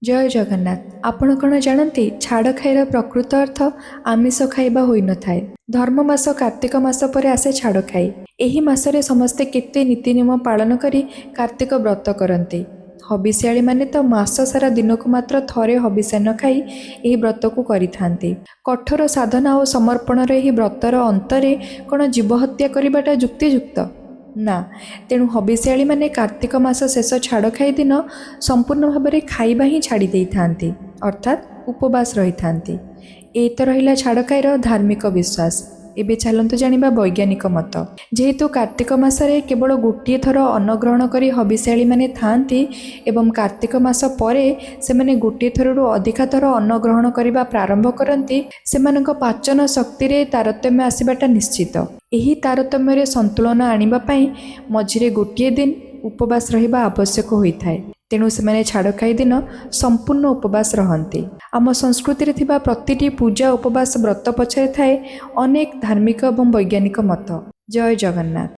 जय जगन्नाथ। आपण कौन जानते छाड़ खाइर प्रकृत अर्थ आमिष खाइबा होई न थाए। धर्म मास कार्तिक मास पर आसे छाड़ खाई। एही मासरे समस्ते केते नीति नियम पालन करी कार्तिक व्रत करते। हबिष्याली माने तो मास सारा दिन को मात्र थरे हबिष्यान्न खाई एही व्रत को करिथांती। कठोर साधना और समर्पण रे एही व्रतर अंतरे कौन जीव हत्या करिबाटा युक्तियुक्त ना। तेणु हबिष्याली माने कार्तिक मास शेष छाड़ खाई दिन संपूर्ण भाव में खाइबा ही छाड़ी दे थांती, अर्थात उपवास रही थांती। ए तो रहिला छाड़ खाइर धार्मिक विश्वास। एबे चलतु जानिबा वैज्ञानिक मत। जेहेतु कार्तिक मासरे केवल गोटे थर अन्न ग्रहण करी हबिष्याली माने थांती एवं कार्तिक मास परे सेमाने गोटे थरु अधिका थर अन्न ग्रहण करिबा प्रारंभ करती, सेमानक पाचन शक्ति रे तारतम्य आसीबाटा निश्चित। एही तारतम्य रे संतुलन आनिबा पई मझिरे गोटे दिन उपवास रहिबा आवश्यक होइथाय। तेणु सेमाने छाड़ खाई दिन संपूर्ण उपवास रहंती। आम संस्कृति रे थिबा प्रतिटी पूजा उपवास व्रत पछरे थाए अनेक धार्मिक और वैज्ञानिक मत। जय जगन्नाथ।